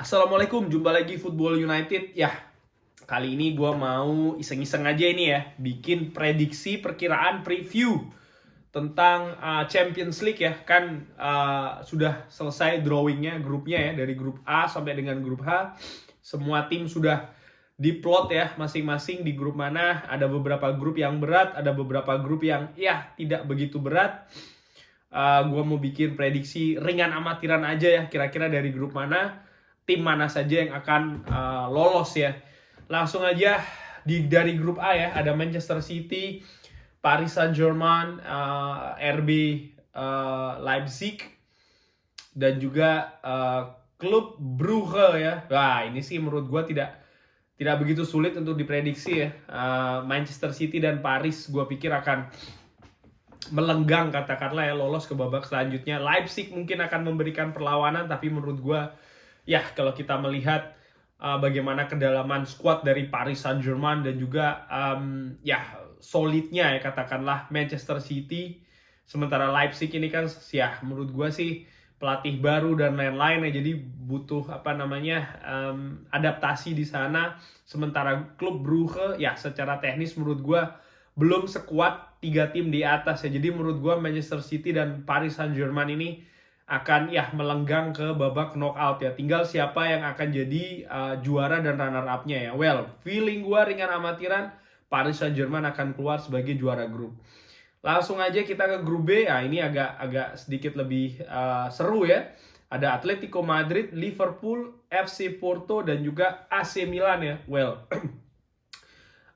Assalamualaikum, jumpa lagi Football United. Ya, kali ini gue mau iseng-iseng aja ini ya, bikin prediksi perkiraan preview tentang Champions League ya. Kan sudah selesai drawingnya, grupnya ya, dari grup A sampai dengan grup H. Semua tim sudah diplot ya, masing-masing di grup mana. Ada beberapa grup yang berat, ada beberapa grup yang ya tidak begitu berat. Gue mau bikin prediksi ringan amatiran aja ya, kira-kira dari grup mana, tim mana saja yang akan lolos ya. Langsung aja dari grup A ya, ada Manchester City, Paris Saint-Germain, RB Leipzig, dan juga klub Brugge ya. Wah, ini sih menurut gue tidak begitu sulit untuk diprediksi ya. Manchester City dan Paris gue pikir akan melenggang, katakanlah ya, lolos ke babak selanjutnya. Leipzig mungkin akan memberikan perlawanan, tapi menurut gue ya, kalau kita melihat bagaimana kedalaman skuad dari Paris Saint-Germain dan juga ya solidnya ya katakanlah Manchester City, sementara Leipzig ini kan ya menurut gue sih pelatih baru dan lain-lain ya, jadi butuh adaptasi di sana. Sementara klub Brugge ya secara teknis menurut gue belum sekuat tiga tim di atas ya. Jadi menurut gue Manchester City dan Paris Saint-Germain ini akan ya melenggang ke babak knockout ya. Tinggal siapa yang akan jadi juara dan runner up-nya ya. Well, feeling gue ringan amatiran Paris Saint-Germain akan keluar sebagai juara grup. Langsung aja kita ke grup B. Nah, ini agak sedikit lebih seru ya. Ada Atletico Madrid, Liverpool, FC Porto, dan juga AC Milan ya. Well,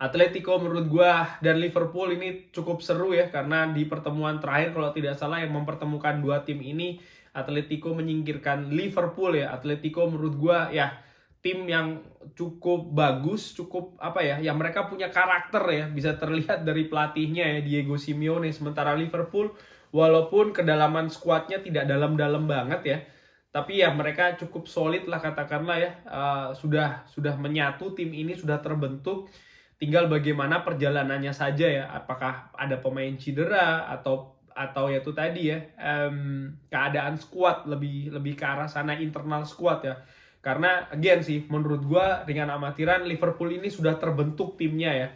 Atletico menurut gua dan Liverpool ini cukup seru ya, karena di pertemuan terakhir kalau tidak salah yang mempertemukan dua tim ini, Atletico menyingkirkan Liverpool ya. Atletico menurut gua ya tim yang cukup bagus, cukup yang mereka punya karakter ya, bisa terlihat dari pelatihnya ya, Diego Simeone. Sementara Liverpool walaupun kedalaman skuadnya tidak dalam-dalam banget ya, tapi ya mereka cukup solid lah katakanlah ya. Sudah menyatu, tim ini sudah terbentuk. Tinggal bagaimana perjalanannya saja ya, apakah ada pemain cedera atau ya itu tadi ya, keadaan skuad lebih ke arah sana, internal skuad ya. Karena again sih menurut gua dengan amatiran Liverpool ini sudah terbentuk timnya ya.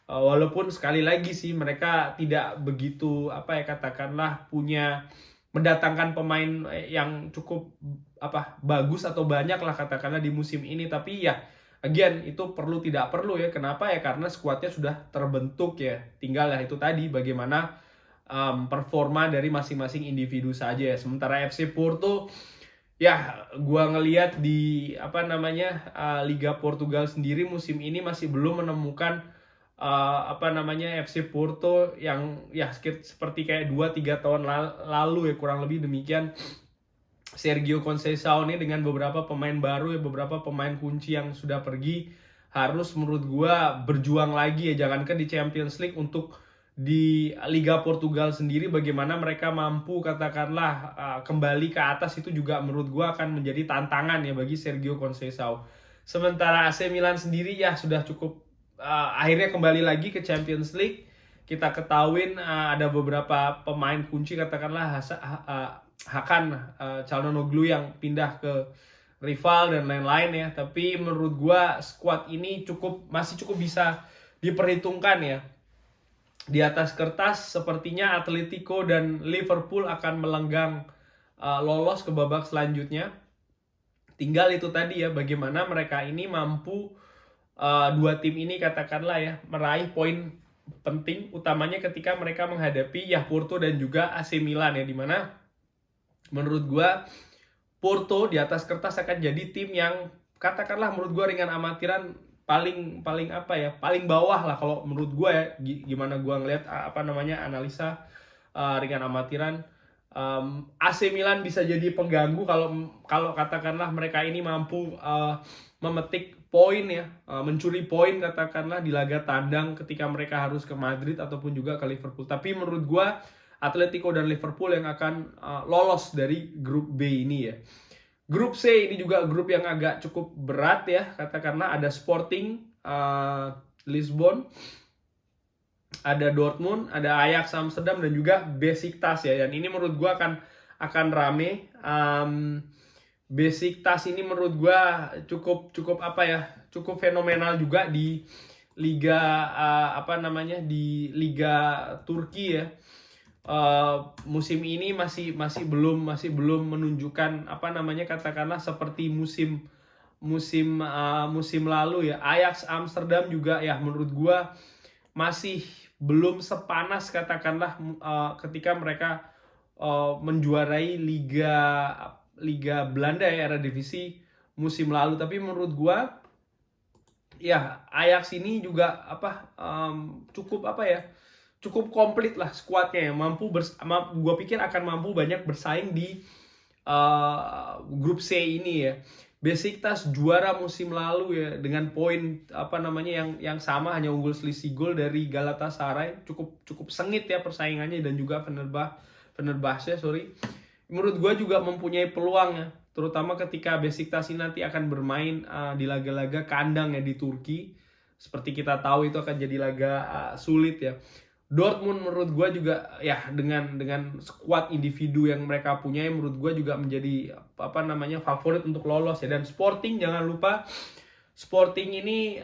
Walaupun sekali lagi sih mereka tidak begitu katakanlah punya mendatangkan pemain yang cukup bagus atau banyak lah katakanlah di musim ini, tapi ya again, itu tidak perlu ya. Kenapa ya? Karena skuadnya sudah terbentuk ya. Tinggal ya itu tadi bagaimana performa dari masing-masing individu saja ya. Sementara FC Porto ya, gua ngelihat di Liga Portugal sendiri musim ini masih belum menemukan FC Porto yang ya seperti kayak 2-3 tahun lalu ya, kurang lebih demikian. Sergio Conceição ini dengan beberapa pemain baru ya, beberapa pemain kunci yang sudah pergi, harus menurut gua berjuang lagi ya. Jangankan di Champions League, untuk di Liga Portugal sendiri bagaimana mereka mampu katakanlah kembali ke atas, itu juga menurut gua akan menjadi tantangan ya bagi Sergio Conceição. Sementara AC Milan sendiri ya sudah cukup akhirnya kembali lagi ke Champions League. Kita ketahuin ada beberapa pemain kunci katakanlah Hakan Calhanoglu yang pindah ke rival dan lain-lain ya. Tapi menurut gua skuad ini masih cukup bisa diperhitungkan ya. Di atas kertas sepertinya Atletico dan Liverpool akan melenggang lolos ke babak selanjutnya. Tinggal itu tadi ya, bagaimana mereka ini mampu dua tim ini katakanlah ya meraih poin penting, utamanya ketika mereka menghadapi ya Porto dan juga AC Milan ya, dimana menurut gua Porto di atas kertas akan jadi tim yang katakanlah menurut gua ringan amatiran paling bawah lah kalau menurut gua ya. Gimana gua ngelihat analisa ringan amatiran. AC Milan bisa jadi pengganggu kalau katakanlah mereka ini mampu memetik poin ya, mencuri poin katakanlah di laga tandang ketika mereka harus ke Madrid ataupun juga ke Liverpool. Tapi menurut gua Atletico dan Liverpool yang akan lolos dari grup B ini ya. Grup C ini juga grup yang agak cukup berat ya, katakanlah ada Sporting Lisbon, ada Dortmund, ada Ajax Amsterdam, dan juga Besiktas ya. Dan ini menurut gua akan rame. Besiktas ini menurut gua cukup apa ya, cukup fenomenal juga di liga apa namanya, di liga Turki ya. Musim ini masih belum menunjukkan apa namanya, katakanlah seperti musim lalu ya. Ajax Amsterdam juga ya menurut gua masih belum sepanas katakanlah ketika mereka menjuarai Liga Belanda ya, Eredivisie musim lalu. Tapi menurut gua ya Ajax ini juga apa, cukup apa ya, cukup komplit lah skuadnya ya, gua pikir akan mampu banyak bersaing di grup C ini ya. Besiktas juara musim lalu ya dengan poin apa namanya yang sama, hanya unggul selisih gol dari Galatasaray. Cukup sengit ya persaingannya, dan juga Fenerbahce sorry. Menurut gue juga mempunyai peluang ya, terutama ketika Besiktas ini nanti akan bermain di laga-laga kandang ya di Turki. Seperti kita tahu itu akan jadi laga sulit ya. Dortmund menurut gue juga ya dengan skuad individu yang mereka punya, menurut gue juga menjadi apa namanya favorit untuk lolos ya. Dan Sporting, jangan lupa Sporting ini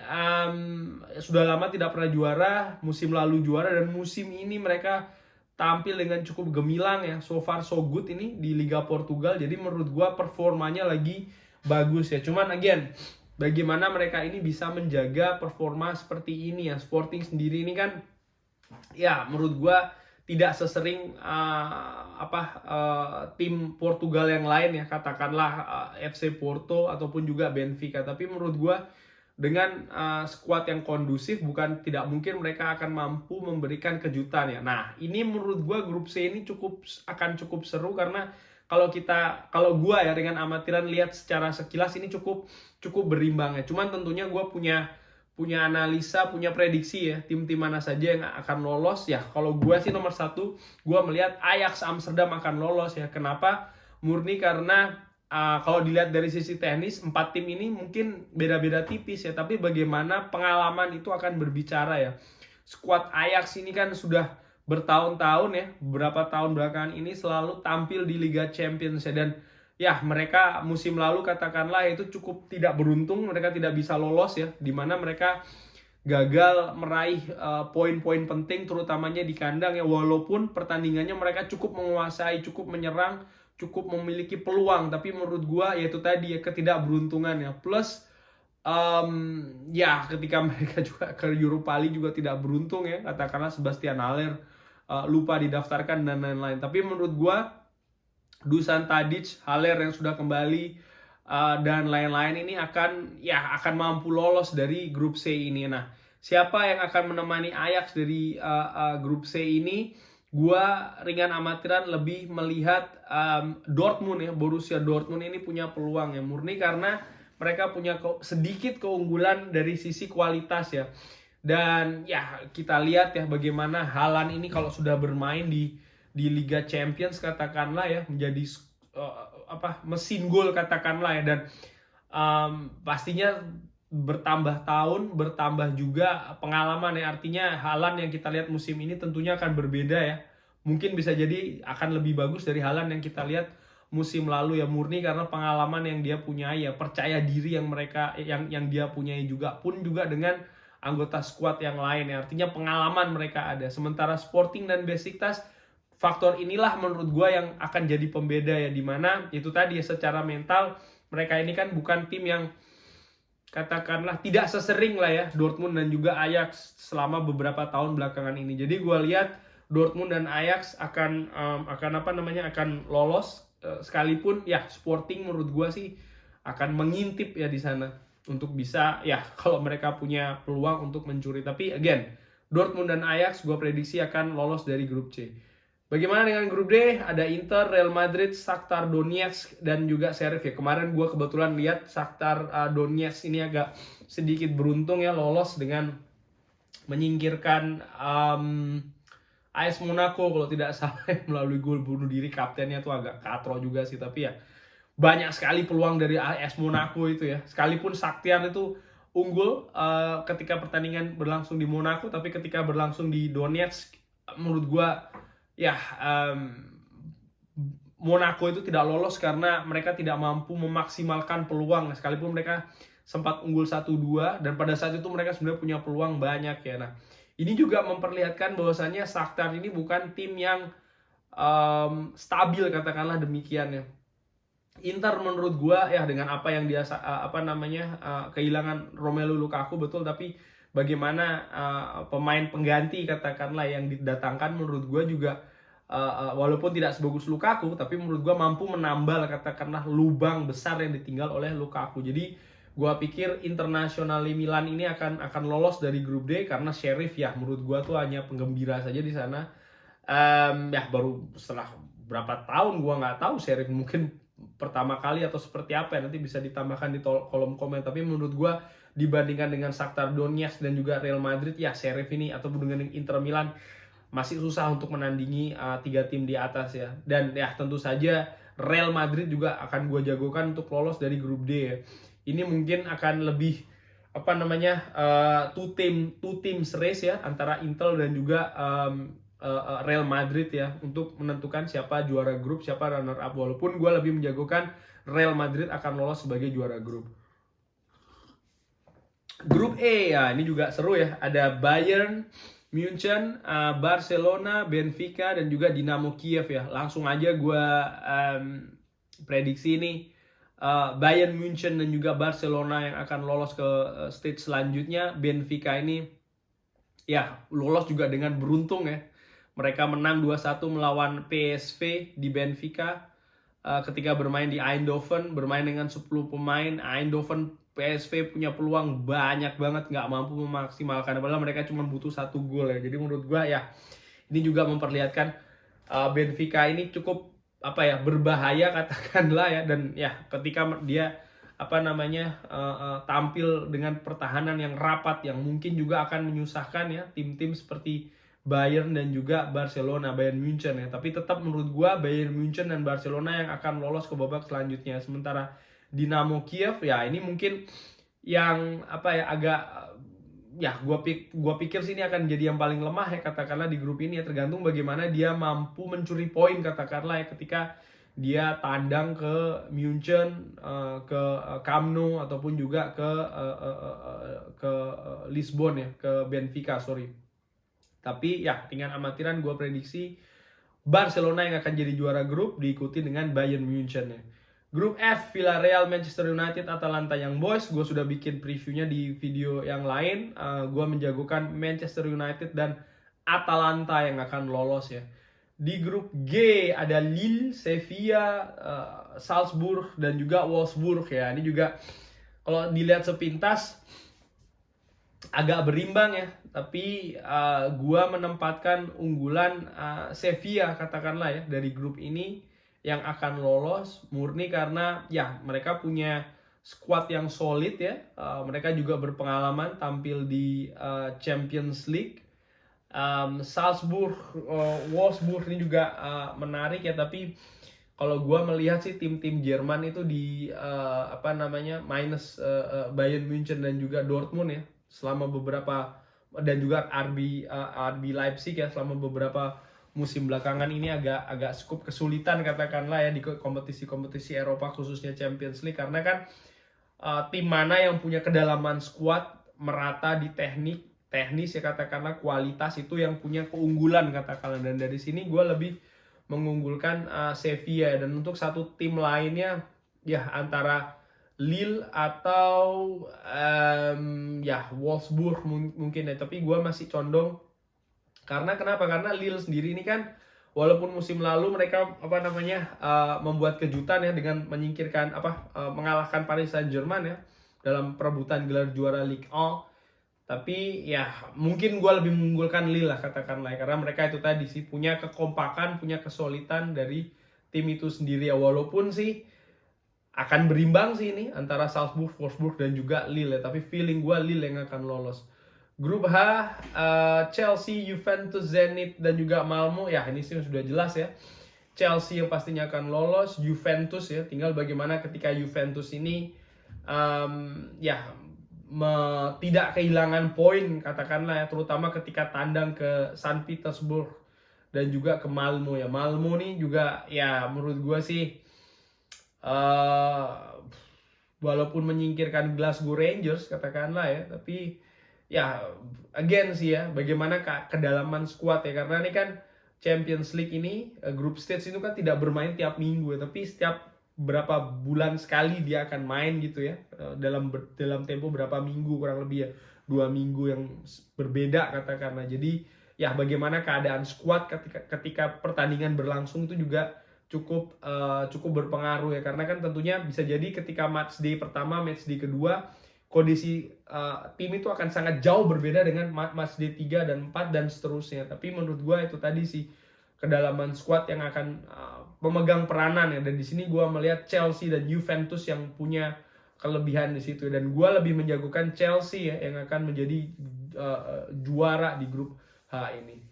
sudah lama tidak pernah juara, musim lalu juara, dan musim ini mereka tampil dengan cukup gemilang ya, so far so good ini di Liga Portugal. Jadi menurut gue performanya lagi bagus ya. Cuman again, bagaimana mereka ini bisa menjaga performa seperti ini ya. Sporting sendiri ini kan ya menurut gua tidak sesering tim Portugal yang lain ya, katakanlah FC Porto ataupun juga Benfica. Tapi menurut gua dengan skuad yang kondusif, bukan tidak mungkin mereka akan mampu memberikan kejutan ya. Nah, ini menurut gua grup C ini akan cukup seru, karena kalau gua ya dengan amatiran lihat secara sekilas ini cukup berimbang ya. Cuman tentunya gua punya analisa, punya prediksi ya, tim-tim mana saja yang akan lolos ya. Kalau gue sih nomor satu, gue melihat Ajax Amsterdam akan lolos ya. Kenapa? Murni karena kalau dilihat dari sisi teknis, 4 tim ini mungkin beda-beda tipis ya, tapi bagaimana pengalaman itu akan berbicara ya. Skuad Ajax ini kan sudah bertahun-tahun ya, beberapa tahun belakangan ini selalu tampil di Liga Champions ya. Dan ya mereka musim lalu katakanlah itu cukup tidak beruntung, mereka tidak bisa lolos ya, dimana mereka gagal meraih poin-poin penting terutamanya di kandang ya. Walaupun pertandingannya mereka cukup menguasai, cukup menyerang, cukup memiliki peluang, tapi menurut gua yaitu tadi ya, ketidakberuntungan ya. Plus ya ketika mereka juga ke Europa League juga tidak beruntung ya, katakanlah Sebastian Haller lupa didaftarkan dan lain-lain. Tapi menurut gua Dusan Tadic, Haller yang sudah kembali dan lain-lain ini akan mampu lolos dari grup C ini. Nah, siapa yang akan menemani Ajax dari grup C ini? Gua ringan amatiran lebih melihat Dortmund ya, Borussia Dortmund ini punya peluang ya, murni karena mereka punya sedikit keunggulan dari sisi kualitas ya. Dan ya kita lihat ya bagaimana Haaland ini kalau sudah bermain di Liga Champions katakanlah ya, menjadi mesin gol katakanlah ya. Dan pastinya bertambah tahun, bertambah juga pengalaman ya. Artinya Haaland yang kita lihat musim ini tentunya akan berbeda ya. Mungkin bisa jadi akan lebih bagus dari Haaland yang kita lihat musim lalu ya, murni karena pengalaman yang dia punyai ya, percaya diri yang dia punyai juga, pun juga dengan anggota skuad yang lain ya. Artinya pengalaman mereka ada. Sementara Sporting dan Besiktas, faktor inilah menurut gue yang akan jadi pembeda ya, dimana itu tadi ya, secara mental mereka ini kan bukan tim yang katakanlah tidak sesering lah ya Dortmund dan juga Ajax selama beberapa tahun belakangan ini. Jadi gue lihat Dortmund dan Ajax akan lolos, sekalipun ya Sporting menurut gue sih akan mengintip ya di sana untuk bisa ya, kalau mereka punya peluang untuk mencuri. Tapi again, Dortmund dan Ajax gue prediksi akan lolos dari grup C. Bagaimana dengan grup D? Ada Inter, Real Madrid, Shakhtar Donetsk, dan juga Sheriff ya. Kemarin gue kebetulan lihat Shakhtar Donetsk ini agak sedikit beruntung ya, lolos dengan menyingkirkan AS Monaco kalau tidak salah melalui gol bunuh diri. Kaptennya tuh agak katro juga sih, tapi ya banyak sekali peluang dari AS Monaco itu ya. Sekalipun Shakhtar itu unggul ketika pertandingan berlangsung di Monaco, tapi ketika berlangsung di Donetsk menurut gue ya Monaco itu tidak lolos karena mereka tidak mampu memaksimalkan peluang, sekalipun mereka sempat unggul 1-2 dan pada saat itu mereka sebenarnya punya peluang banyak ya. Nah, ini juga memperlihatkan bahwasannya Shakhtar ini bukan tim yang stabil, katakanlah demikian ya. Inter menurut gua ya dengan apa yang dia kehilangan Romelu Lukaku betul, tapi bagaimana pemain pengganti katakanlah yang didatangkan menurut gua juga walaupun tidak sebagus Lukaku, tapi menurut gua mampu menambal katakanlah lubang besar yang ditinggal oleh Lukaku. Jadi gua pikir Internazionale Milan ini akan lolos dari grup D karena Sheriff ya menurut gua tuh hanya penggembira saja di sana. Ya baru setelah berapa tahun gua nggak tahu Sheriff mungkin pertama kali atau seperti apa ya, nanti bisa ditambahkan di kolom komen. Tapi menurut gua dibandingkan dengan Shakhtar Donetsk dan juga Real Madrid ya Sheriff ini ataupun dengan Inter Milan masih susah untuk menandingi 3 tim di atas ya. Dan ya tentu saja Real Madrid juga akan gue jagokan untuk lolos dari grup D ya. Ini mungkin akan lebih two teams race ya antara Inter dan juga Real Madrid ya untuk menentukan siapa juara grup, siapa runner up. Walaupun gue lebih menjagokan Real Madrid akan lolos sebagai juara grup. Grup E ya ini juga seru ya. Ada Bayern München, Barcelona, Benfica, dan juga Dinamo Kiev ya. Langsung aja gue prediksi ini Bayern München dan juga Barcelona yang akan lolos ke stage selanjutnya. Benfica ini ya lolos juga dengan beruntung ya. Mereka menang 2-1 melawan PSV di Benfica ketika bermain di Eindhoven, bermain dengan 10 pemain. Eindhoven PSV punya peluang banyak banget, nggak mampu memaksimalkan, padahal mereka cuma butuh 1 gol ya. Jadi menurut gua ya ini juga memperlihatkan Benfica ini cukup berbahaya katakanlah ya. Dan ya ketika dia tampil dengan pertahanan yang rapat yang mungkin juga akan menyusahkan ya tim-tim seperti Bayern dan juga Bayern München ya. Tapi tetap menurut gua Bayern München dan Barcelona yang akan lolos ke babak selanjutnya. Sementara Dinamo Kiev ya ini mungkin yang gua pikir sih ini akan jadi yang paling lemah ya katakanlah di grup ini ya, tergantung bagaimana dia mampu mencuri poin katakanlah ya ketika dia tandang ke München, ke Camp Nou ataupun juga ke Lisbon ya, ke Benfica sorry. Tapi ya dengan amatiran gua prediksi Barcelona yang akan jadi juara grup diikuti dengan Bayern München ya. Grup F, Villarreal, Manchester United, Atalanta Young Boys. Gue sudah bikin previewnya di video yang lain. Gue menjagokan Manchester United dan Atalanta yang akan lolos ya. Di grup G ada Lille, Sevilla, Salzburg, dan juga Wolfsburg ya. Ini juga kalau dilihat sepintas agak berimbang ya. Tapi gue menempatkan unggulan Sevilla katakanlah ya dari grup ini yang akan lolos murni karena ya mereka punya squad yang solid ya. Mereka juga berpengalaman tampil di Champions League. Salzburg, Wolfsburg ini juga menarik ya. Tapi kalau gue melihat sih tim-tim Jerman itu di minus Bayern München dan juga Dortmund ya selama beberapa, dan juga RB Leipzig ya selama beberapa musim belakangan ini agak cukup kesulitan katakanlah ya di kompetisi-kompetisi Eropa khususnya Champions League, karena kan tim mana yang punya kedalaman squad merata di teknis ya katakanlah kualitas itu yang punya keunggulan katakanlah. Dan dari sini gue lebih mengunggulkan Sevilla. Dan untuk satu tim lainnya ya antara Lille atau Wolfsburg mungkin ya. Tapi gue masih condong karena kenapa? Karena Lille sendiri ini kan walaupun musim lalu mereka membuat kejutan ya dengan menyingkirkan mengalahkan Paris Saint-Germain ya dalam perebutan gelar juara Ligue 1. Tapi ya mungkin gue lebih mengunggulkan Lille lah katakanlah ya, karena mereka itu tadi sih punya kekompakan, punya kesolidan dari tim itu sendiri ya. Walaupun sih akan berimbang sih ini antara Salzburg, Wolfsburg dan juga Lille ya. Tapi feeling gue Lille yang akan lolos. Grup H, Chelsea, Juventus, Zenit, dan juga Malmo. Ya ini sih sudah jelas ya. Chelsea yang pastinya akan lolos, Juventus ya. Tinggal bagaimana ketika Juventus ini tidak kehilangan poin katakanlah ya. Terutama ketika tandang ke St. Petersburg dan juga ke Malmo ya. Malmo nih juga ya menurut gue sih walaupun menyingkirkan Glasgow Rangers katakanlah ya, tapi ya again sih ya bagaimana kedalaman squad ya, karena ini kan Champions League ini group stage itu kan tidak bermain tiap minggu ya, tapi setiap berapa bulan sekali dia akan main gitu ya, dalam tempo berapa minggu, kurang lebih ya 2 minggu yang berbeda katakanlah. Jadi ya bagaimana keadaan squad ketika pertandingan berlangsung itu juga cukup berpengaruh ya, karena kan tentunya bisa jadi ketika match day pertama, match day kedua, kondisi tim itu akan sangat jauh berbeda dengan match day 3 dan 4 dan seterusnya. Tapi menurut gue itu tadi sih kedalaman squad yang akan memegang peranan ya, dan di sini gue melihat Chelsea dan Juventus yang punya kelebihan di situ, dan gue lebih menjagokan Chelsea ya yang akan menjadi juara di grup H ini.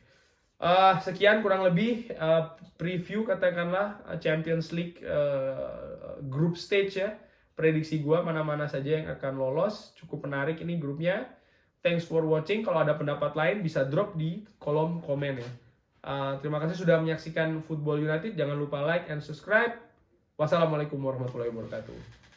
Sekian kurang lebih preview katakanlah Champions League group stage ya, prediksi gue mana-mana saja yang akan lolos. Cukup menarik ini grupnya. Thanks for watching. Kalau ada pendapat lain bisa drop di kolom komen ya. Terima kasih sudah menyaksikan Football United. Jangan lupa like and subscribe. Wassalamualaikum warahmatullahi wabarakatuh.